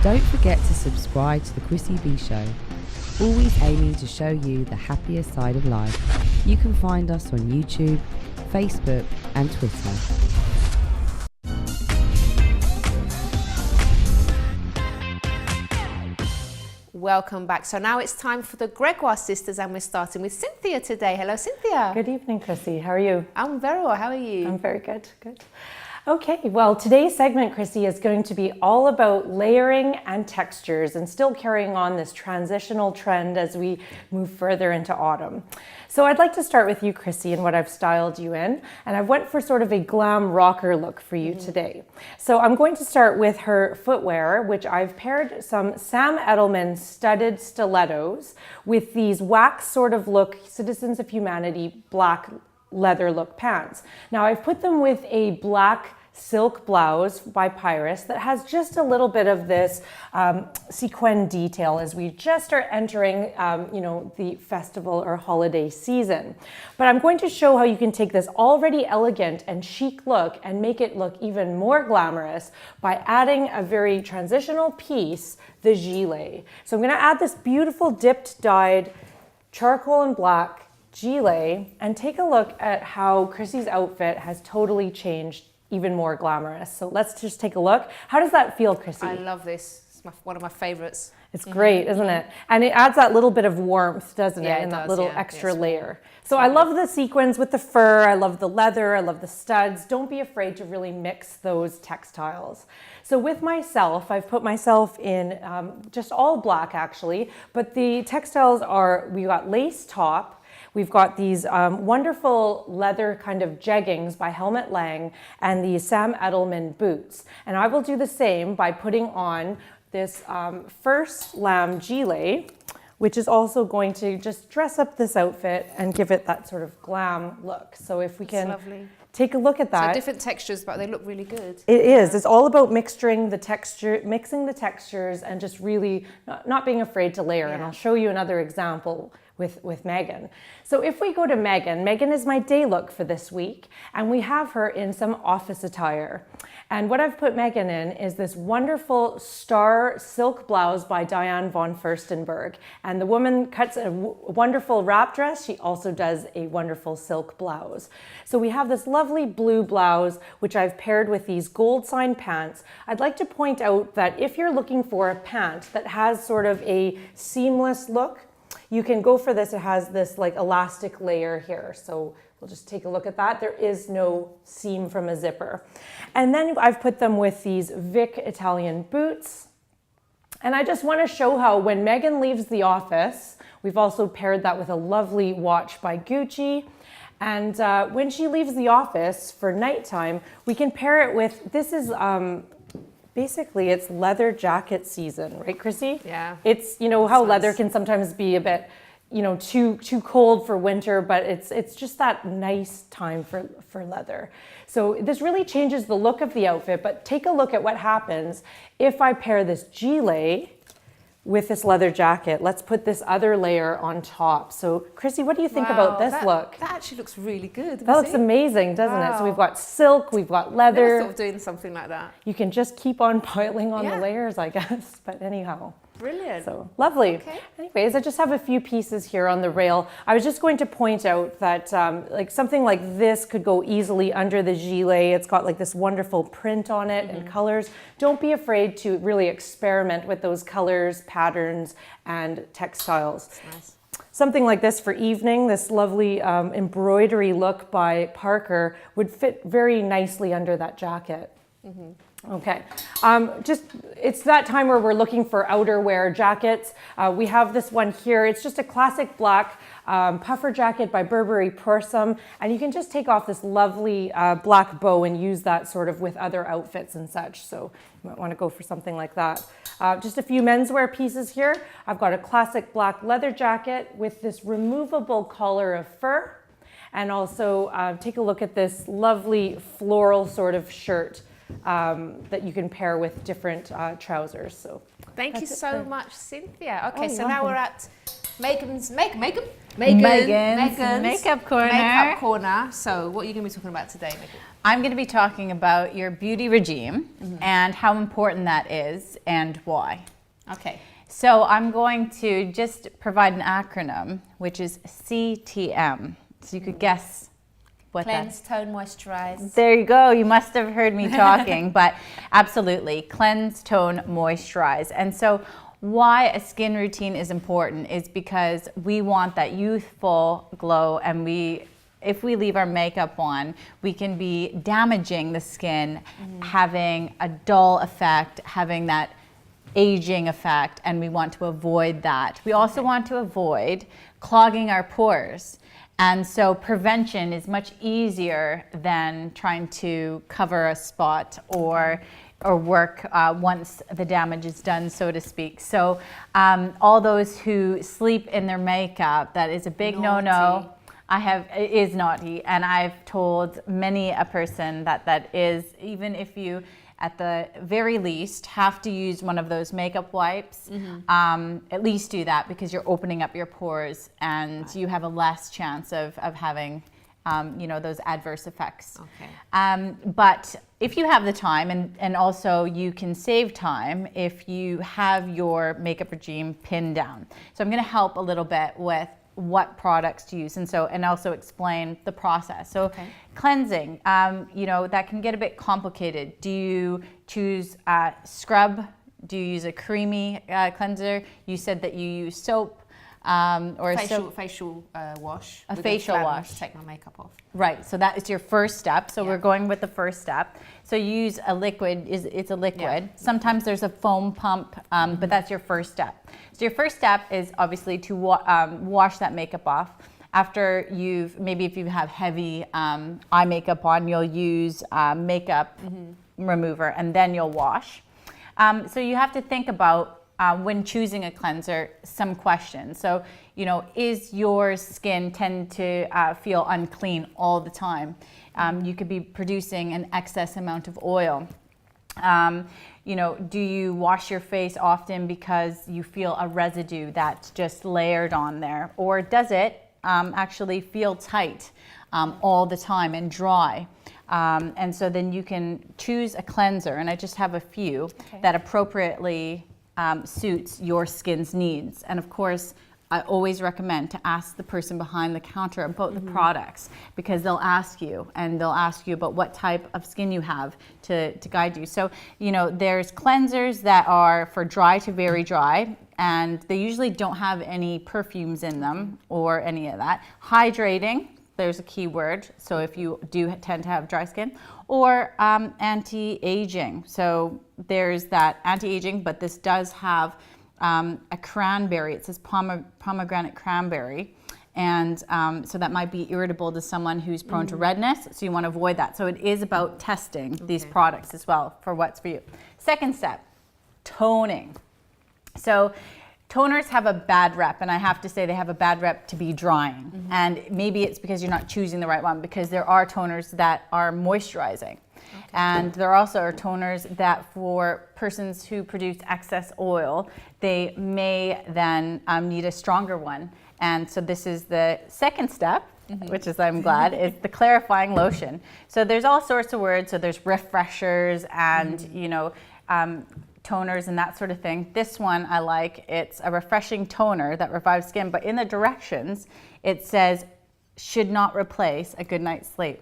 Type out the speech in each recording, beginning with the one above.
Don't forget to subscribe to the Chrissy B Show, always aiming to show you the happier side of life. You can find us on YouTube, Facebook and Twitter. Welcome back. So now it's time for the Gregoire sisters, and we're starting with Cynthia today. Hello, Cynthia. Good evening, Chrissy. How are you? I'm very well. How are you? I'm very good. Good. Okay, well, today's segment, Chrissy, is going to be all about layering and textures and still carrying on this transitional trend as we move further into autumn. So I'd like to start with you, Chrissy, and what I've styled you in. And I went for sort of a glam rocker look for you today. So I'm going to start with her footwear, which I've paired some Sam Edelman studded stilettos with these wax sort of look, Citizens of Humanity black leather look pants. Now I've put them with a black silk blouse by Pyrus that has just a little bit of this sequin detail as we just are entering, the festival or holiday season. But I'm going to show how you can take this already elegant and chic look and make it look even more glamorous by adding a very transitional piece, the gilet. So I'm going to add this beautiful dipped dyed charcoal and black gilet and take a look at how Chrissy's outfit has totally changed, even more glamorous. So let's just take a look. How does that feel, Chrissy? I love this. It's one of my favorites. It's great, isn't it? And it adds that little bit of warmth, doesn't it? Yeah, and it that does, little yeah. extra It's layer. So I love the sequins with the fur. I love the leather. I love the studs. Don't be afraid to really mix those textiles. So with myself, I've put myself in just all black actually, but the textiles are, we got lace top. We've got these wonderful leather kind of jeggings by Helmut Lang and the Sam Edelman boots. And I will do the same by putting on this first lamb gilet, which is also going to just dress up this outfit and give it that sort of glam look. So if we can take a look at that. So different textures, but they look really good. It is. It's all about mixing the textures and just really not being afraid to layer. Yeah. And I'll show you another example with Megan. So if we go to Megan, Megan is my day look for this week, and we have her in some office attire. And what I've put Megan in is this wonderful star silk blouse by Diane von Furstenberg. And the woman cuts a wonderful wrap dress. She also does a wonderful silk blouse. So we have this lovely blue blouse, which I've paired with these gold sign pants. I'd like to point out that if you're looking for a pant that has sort of a seamless look, you can go for this. It has this like elastic layer here. So we'll just take a look at that. There is no seam from a zipper. And then I've put them with these Vic Italian boots. And I just want to show how when Megan leaves the office, we've also paired that with a lovely watch by Gucci. And when she leaves the office for nighttime, we can pair it with, this is, basically, it's leather jacket season, right, Chrissy? Yeah. It's, how nice. leather can sometimes be a bit, too cold for winter, but it's just that nice time for leather. So this really changes the look of the outfit, but take a look at what happens if I pair this gilet with this leather jacket. Let's put this other layer on top. So Chrissy, what do you think about this look? That actually looks really good. That looks amazing, doesn't it? So we've got silk, we've got leather. Never thought of doing something like that. You can just keep on piling on the layers, I guess. But anyhow. Brilliant. So lovely. Okay. Anyways, I just have a few pieces here on the rail. I was just going to point out that like something like this could go easily under the gilet. It's got like this wonderful print on it and colors. Don't be afraid to really experiment with those colors, patterns, and textiles. That's nice. Something like this for evening, this lovely embroidery look by Parker would fit very nicely under that jacket. Okay, it's that time where we're looking for outerwear jackets. We have this one here. It's just a classic black puffer jacket by Burberry Pursum, and you can just take off this lovely black bow and use that sort of with other outfits and such. So you might want to go for something like that. Just a few menswear pieces here. I've got a classic black leather jacket with this removable collar of fur, and also take a look at this lovely floral sort of shirt that you can pair with different trousers. So thank you so much, Cynthia. Okay, so welcome. now we're at Megan's Makeup corner. Makeup corner. So, what are you going to be talking about today, Megan? I'm going to be talking about your beauty regime and how important that is and why. Okay. So I'm going to just provide an acronym, which is CTM. So you could guess what Cleanse, tone, moisturize. There you go. You must have heard me talking, but absolutely. Cleanse, tone, moisturize. And so why a skin routine is important is because we want that youthful glow, and if we leave our makeup on, we can be damaging the skin, having a dull effect, having that aging effect, and we want to avoid that. We also want to avoid clogging our pores. And so prevention is much easier than trying to cover a spot or work once the damage is done, so to speak. So all those who sleep in their makeup, that is a big no-no. It is naughty, and I've told many a person that is, even if you at the very least have to use one of those makeup wipes, at least do that, because you're opening up your pores and you have a less chance of having those adverse effects. Okay. But if you have the time, and also you can save time if you have your makeup regime pinned down. So I'm going to help a little bit with what products to use, and also explain the process. So cleansing, that can get a bit complicated. Do you choose scrub? Do you use a creamy cleanser? You said that you use soap or facial wash. A facial wash. To take my makeup off. Right, so that is your first step. So we're going with the first step. So you use a liquid, it's a liquid. Yeah. Sometimes there's a foam pump, but that's your first step. So your first step is obviously to wash that makeup off. After maybe if you have heavy eye makeup on, you'll use makeup remover, and then you'll wash. So you have to think about, when choosing a cleanser, some questions. So, is your skin tend to feel unclean all the time? You could be producing an excess amount of oil. Do you wash your face often because you feel a residue that's just layered on there? Or does it actually feel tight all the time and dry? And so then you can choose a cleanser, and I just have a few that appropriately suits your skin's needs. And of course, I always recommend to ask the person behind the counter about the products, because they'll ask you about what type of skin you have to guide you. So, there's cleansers that are for dry to very dry, and they usually don't have any perfumes in them or any of that. Hydrating, there's a key word. So if you do tend to have dry skin, or anti-aging. So there's that anti-aging, but this does have a cranberry. It says pomegranate cranberry. And so that might be irritable to someone who's prone to redness. So you want to avoid that. So it is about testing these products as well for what's for you. Second step, toning. So toners have a bad rep, and I have to say they have a bad rep to be drying. And maybe it's because you're not choosing the right one, because there are toners that are moisturizing. And there also are toners that, for persons who produce excess oil, they may then need a stronger one. And so this is the second step, which is, I'm glad, is the clarifying lotion. So there's all sorts of words. So there's refreshers and, toners and that sort of thing. This one I like. It's a refreshing toner that revives skin, but in the directions it says should not replace a good night's sleep.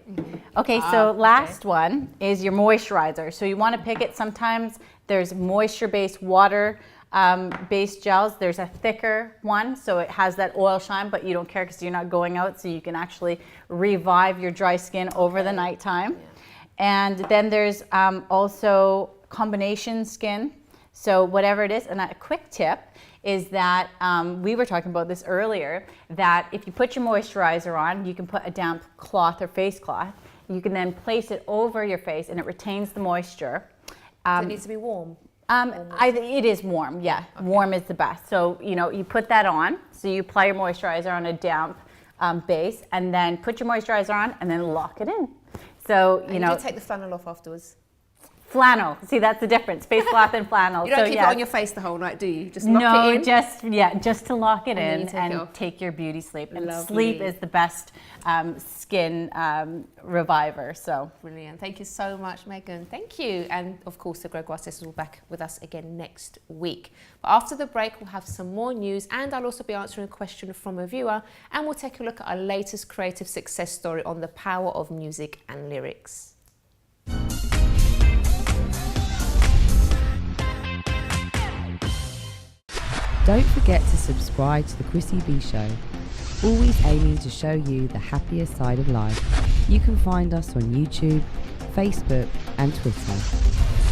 Okay, so last one is your moisturizer. So you want to pick it. Sometimes there's moisture-based, water-based gels. There's a thicker one, so it has that oil shine, but you don't care because you're not going out, so you can actually revive your dry skin over the nighttime. And then there's also combination skin. So whatever it is, and a quick tip is that we were talking about this earlier, that if you put your moisturizer on, you can put a damp cloth or face cloth. You can then place it over your face, and it retains the moisture. Does it need to be warm? It is warm, yeah. Okay. Warm is the best. So, you put that on. So you apply your moisturizer on a damp base, and then put your moisturizer on, and then lock it in. So, and you take the flannel off afterwards? Flannel. See, that's the difference. Face cloth and flannel. You don't So, keep yes. it on your face the whole night, do you? Just lock it in? just to lock it then in you take it and off. take your beauty sleep. And Lovely. sleep is the best skin reviver. So Brilliant. Thank you so much, Megan. Thank you. And of course, the Gregoire sisters will be back with us again next week. But after the break, we'll have some more news, and I'll also be answering a question from a viewer, and we'll take a look at our latest creative success story on the power of music and lyrics. Don't forget to subscribe to the Chrissy B Show, always aiming to show you the happier side of life. You can find us on YouTube, Facebook and Twitter.